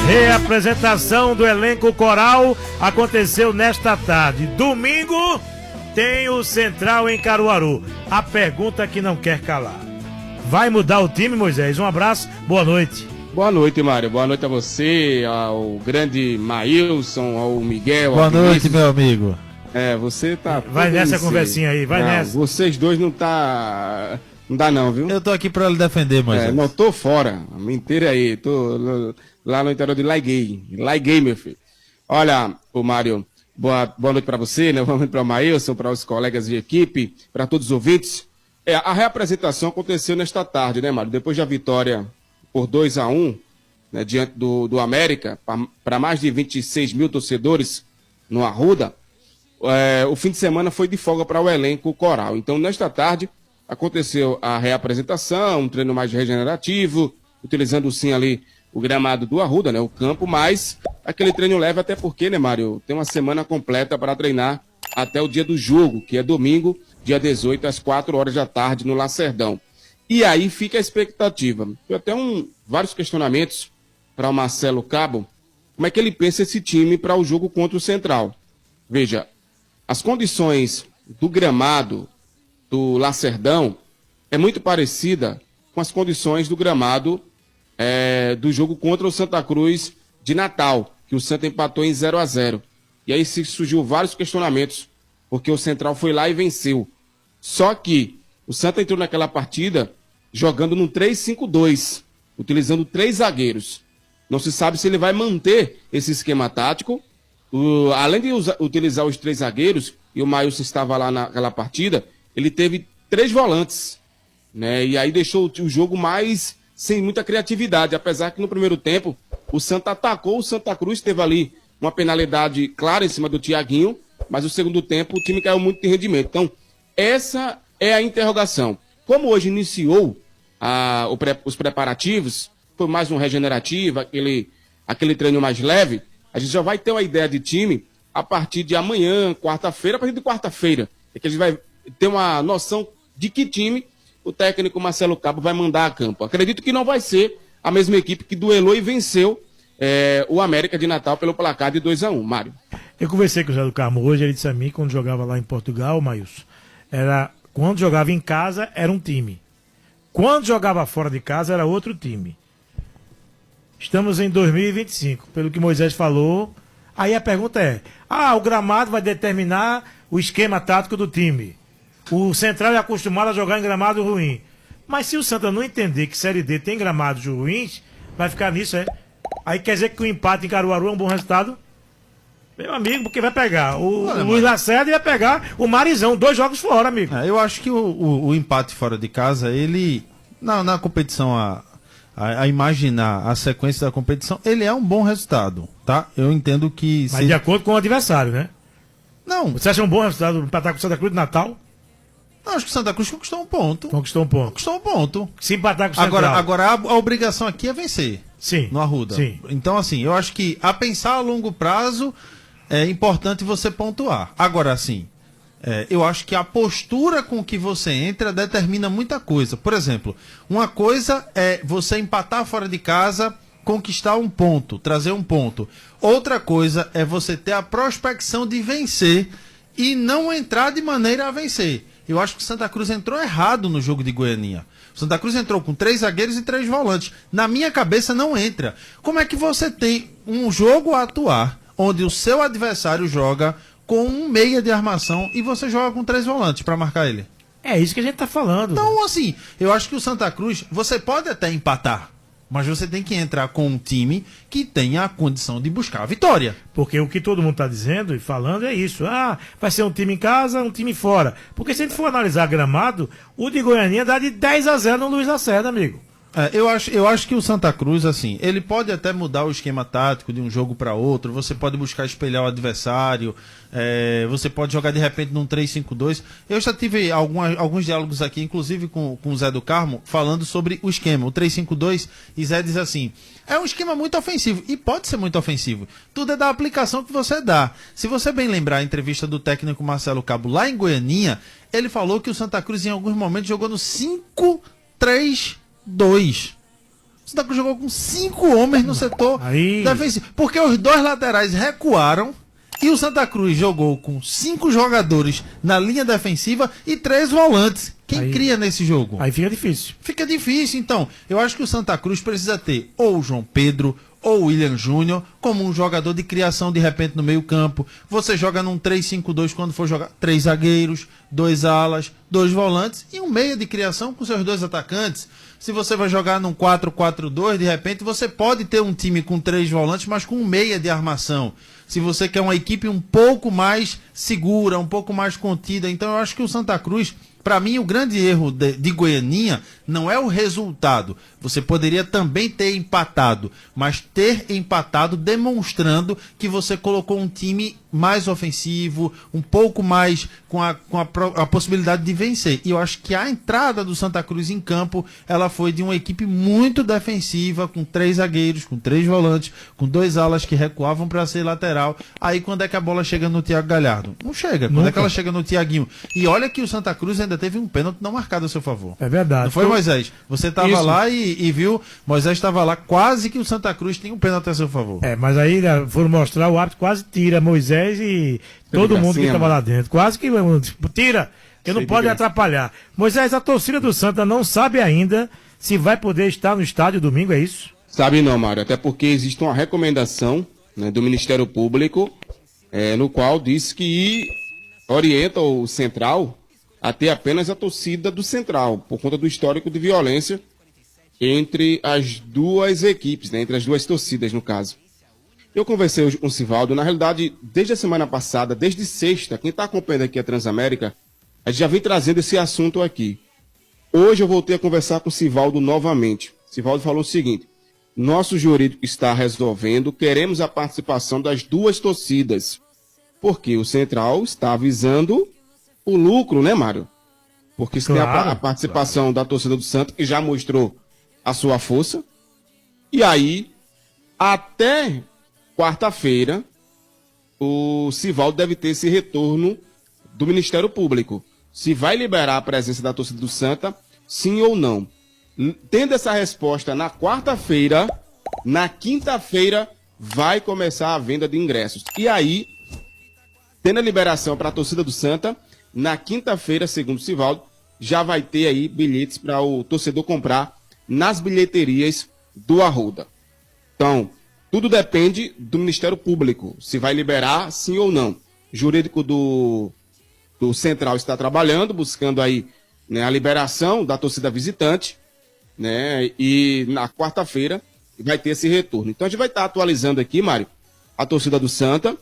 Reapresentação do elenco coral aconteceu nesta tarde. Domingo tem o Central em Caruaru. A pergunta que não quer calar: vai mudar o time, Moisés? Um abraço, boa noite. Boa noite, Mário. Boa noite a você, ao grande Maílson, ao Miguel. Boa noite, meu amigo. Você tá... Vai nessa conversinha aí, vai nessa. Vocês dois não tá... Não dá não, viu? Eu tô aqui pra lhe defender, Moisés. Não, tô fora. Mentira aí. Tô lá no interior de Laiguei, meu filho. Olha, ô Mário, boa noite pra você, né? Boa noite pra Maílson, para os colegas de equipe, para todos os ouvintes. A reapresentação aconteceu nesta tarde, né, Mário? Depois da vitória por 2-1, né, diante do América, para mais de 26 mil torcedores no Arruda, o fim de semana foi de folga para o elenco coral. Então, nesta tarde, aconteceu a reapresentação, um treino mais regenerativo, utilizando sim ali o gramado do Arruda, né, o campo, mas aquele treino leve até porque, né, Mário, tem uma semana completa para treinar até o dia do jogo, que é domingo, dia 18, às 4 horas da tarde, no Lacerdão. E aí fica a expectativa. Tem até vários questionamentos para o Marcelo Cabo, como é que ele pensa esse time para o jogo contra o Central. Veja, as condições do gramado do Lacerdão é muito parecida com as condições do gramado do jogo contra o Santa Cruz de Natal, que o Santa empatou em 0-0. E aí surgiu vários questionamentos, porque o Central foi lá e venceu. Só que o Santa entrou naquela partida jogando no 3-5-2, utilizando 3 zagueiros. Não se sabe se ele vai manter esse esquema tático. Além de utilizar os 3 zagueiros, e o Maílson estava lá naquela partida, ele teve 3 volantes, né? E aí deixou o jogo mais sem muita criatividade, apesar que no primeiro tempo o Santa atacou, o Santa Cruz teve ali uma penalidade clara em cima do Thiaguinho, mas no segundo tempo o time caiu muito de rendimento. Então, essa é a interrogação. Como hoje iniciou os preparativos, foi mais um regenerativo, aquele treino mais leve, a gente já vai ter uma ideia de time a partir de amanhã, quarta-feira, a partir de quarta-feira. É que a gente vai ter uma noção de que time o técnico Marcelo Cabo vai mandar a campo. Acredito que não vai ser a mesma equipe que duelou e venceu o América de Natal pelo placar de 2-1, Mário. Eu conversei com o Zé do Carmo hoje, ele disse a mim, quando jogava lá em Portugal, Maílson, quando jogava em casa era um time. Quando jogava fora de casa era outro time. Estamos em 2025, pelo que Moisés falou. Aí a pergunta é: o gramado vai determinar o esquema tático do time. O Central é acostumado a jogar em gramado ruim. Mas se o Santa não entender que Série D tem gramados ruins, vai ficar nisso, Aí quer dizer que o empate em Caruaru é um bom resultado? Meu amigo, porque vai pegar o Luiz Lacerda e vai pegar o Marizão, 2 jogos fora, amigo. Eu acho que o empate fora de casa, ele, na competição, a imaginar a sequência da competição, ele é um bom resultado, tá? Eu entendo que... Mas de acordo com o adversário, né? Não. Você acha um bom resultado empatar com o Santa Cruz de Natal? Não, acho que o Santa Cruz conquistou um ponto. Conquistou um ponto. Conquistou um ponto. Se empatar com o Central. Agora a obrigação aqui é vencer. Sim. No Arruda. Sim. Então, assim, eu acho que a pensar a longo prazo é importante você pontuar. Agora, assim, eu acho que a postura com que você entra determina muita coisa. Por exemplo, uma coisa é você empatar fora de casa, conquistar um ponto, trazer um ponto. Outra coisa é você ter a prospecção de vencer e não entrar de maneira a vencer. Eu acho que o Santa Cruz entrou errado no jogo de Goianinha. O Santa Cruz entrou com 3 zagueiros e 3 volantes. Na minha cabeça não entra. Como é que você tem um jogo a atuar onde o seu adversário joga com um meia de armação e você joga com 3 volantes para marcar ele? É isso que a gente tá falando. Então, assim, eu acho que o Santa Cruz, você pode até empatar, mas você tem que entrar com um time que tenha a condição de buscar a vitória. Porque o que todo mundo está dizendo e falando é isso. Vai ser um time em casa, um time fora. Porque se a gente for analisar gramado, o de Goianinha dá de 10-0 no Luiz Lacerda, amigo. Eu acho que o Santa Cruz, assim, ele pode até mudar o esquema tático de um jogo para outro, você pode buscar espelhar o adversário, você pode jogar de repente num 3-5-2. Eu já tive alguns diálogos aqui, inclusive com o Zé do Carmo, falando sobre o esquema, o 3-5-2, e Zé diz assim: é um esquema muito ofensivo, e pode ser muito ofensivo. Tudo é da aplicação que você dá. Se você bem lembrar a entrevista do técnico Marcelo Cabo lá em Goianinha, ele falou que o Santa Cruz em alguns momentos jogou no 5-3-2. O Santa Cruz jogou com 5 homens no setor defensivo. Porque os 2 laterais recuaram e o Santa Cruz jogou com 5 jogadores na linha defensiva e 3 volantes. Quem cria nesse jogo? Aí fica difícil. Fica difícil, então. Eu acho que o Santa Cruz precisa ter ou o João Pedro ou o William Júnior como um jogador de criação de repente no meio campo. Você joga num 3-5-2 quando for jogar 3 zagueiros, 2 alas, 2 volantes e um meia de criação com seus 2 atacantes. Se você vai jogar num 4-4-2, de repente você pode ter um time com 3 volantes, mas com um meia de armação. Se você quer uma equipe um pouco mais segura, um pouco mais contida. Então eu acho que o Santa Cruz, para mim, o grande erro de Goianinha não é o resultado. Você poderia também ter empatado, mas ter empatado demonstrando que você colocou um time mais ofensivo, um pouco mais com a possibilidade de vencer. E eu acho que a entrada do Santa Cruz em campo, ela foi de uma equipe muito defensiva, com 3 zagueiros, com 3 volantes, com 2 alas que recuavam para ser lateral. Aí quando é que a bola chega no Thiago Galhardo? Não chega. Quando é que ela chega no Thiaguinho? E olha que o Santa Cruz ainda teve um pênalti não marcado a seu favor. É verdade. Não foi, Moisés? Você estava lá e viu, Moisés estava lá, quase que o Santa Cruz tem um pênalti a seu favor. Mas aí foram mostrar, o árbitro quase tira Moisés e todo mundo que estava lá dentro. Quase que tira, que não pode atrapalhar. Moisés, a torcida do Santa não sabe ainda se vai poder estar no estádio domingo, é isso? Sabe não, Mário, até porque existe uma recomendação, né, do Ministério Público, no qual diz que orienta o Central a ter apenas a torcida do Central, por conta do histórico de violência entre as 2 equipes, né, entre as 2 torcidas, no caso. Eu conversei hoje com o Sivaldo, na realidade, desde a semana passada, desde sexta, quem está acompanhando aqui a Transamérica, a gente já vem trazendo esse assunto aqui. Hoje eu voltei a conversar com o Sivaldo novamente. O Sivaldo falou o seguinte: nosso jurídico está resolvendo, queremos a participação das 2 torcidas, porque o Central está avisando o lucro, né, Mário? Porque se tem a participação da torcida do Santa, que já mostrou a sua força, e aí, até quarta-feira, o Sivaldo deve ter esse retorno do Ministério Público. Se vai liberar a presença da torcida do Santa, sim ou não. Tendo essa resposta na quarta-feira, na quinta-feira vai começar a venda de ingressos. E aí, tendo a liberação para a torcida do Santa, na quinta-feira, segundo o Sivaldo, já vai ter aí bilhetes para o torcedor comprar nas bilheterias do Arruda. Então, tudo depende do Ministério Público, se vai liberar, sim ou não. O jurídico do Central está trabalhando, buscando aí, né, a liberação da torcida visitante, né, e na quarta-feira vai ter esse retorno. Então a gente vai estar atualizando aqui, Mário, a torcida do Santa,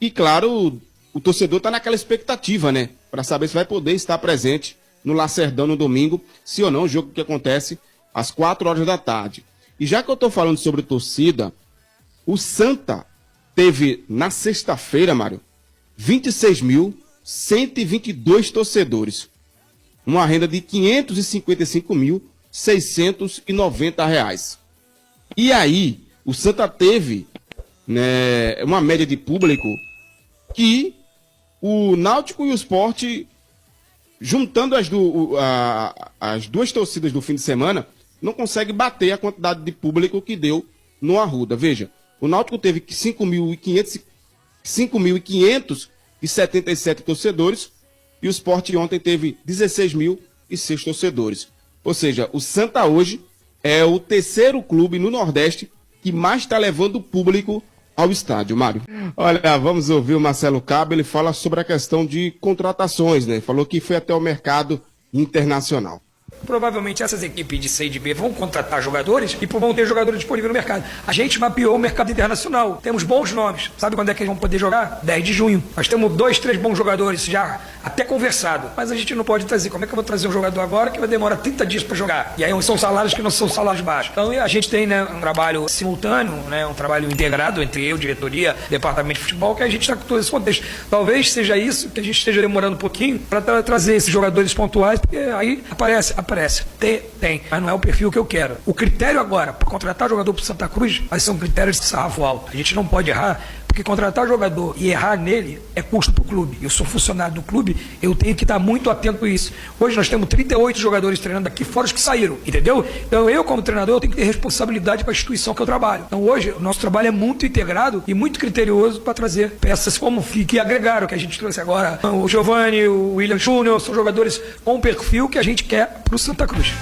e claro, o torcedor está naquela expectativa, né, para saber se vai poder estar presente no Lacerdão no domingo, se ou não, o jogo que acontece às 4 horas da tarde. E já que eu estou falando sobre torcida, o Santa teve na sexta-feira, Mário, 26.122 torcedores. Uma renda de R$ 555.690. E aí, o Santa teve, né, uma média de público que o Náutico e o Sport, juntando as 2 torcidas do fim de semana, não consegue bater a quantidade de público que deu no Arruda. Veja, o Náutico teve 5.577 torcedores e o Sport ontem teve 16.006 torcedores. Ou seja, o Santa hoje é o 3º clube no Nordeste que mais está levando público ao estádio, Mário. Olha, vamos ouvir o Marcelo Cabo, ele fala sobre a questão de contratações, né? Falou que foi até o mercado internacional. Provavelmente essas equipes de C e de B vão contratar jogadores e vão ter jogadores disponíveis no mercado. A gente mapeou o mercado internacional. Temos bons nomes. Sabe quando é que eles vão poder jogar? 10 de junho. Nós temos 2, 3 bons jogadores já até conversado. Mas a gente não pode trazer. Como é que eu vou trazer um jogador agora que vai demorar 30 dias para jogar? E aí são salários que não são salários baixos. Então a gente tem, né, um trabalho simultâneo, né, um trabalho integrado entre eu, diretoria, departamento de futebol, que a gente está com todo esse contexto. Talvez seja isso que a gente esteja demorando um pouquinho para trazer esses jogadores pontuais, porque aí aparece. Tem, mas não é o perfil que eu quero. O critério agora para contratar jogador para Santa Cruz vai ser um critério de sarrafo alto. A gente não pode errar, Porque contratar jogador e errar nele é custo para o clube. Eu sou funcionário do clube, eu tenho que estar muito atento a isso. Hoje nós temos 38 jogadores treinando aqui, fora os que saíram, entendeu? Então eu, como treinador, eu tenho que ter responsabilidade com a instituição que eu trabalho. Então hoje o nosso trabalho é muito integrado e muito criterioso para trazer peças como que agregaram, que a gente trouxe agora. O Giovani, o William Júnior, são jogadores com perfil que a gente quer para o Santa Cruz.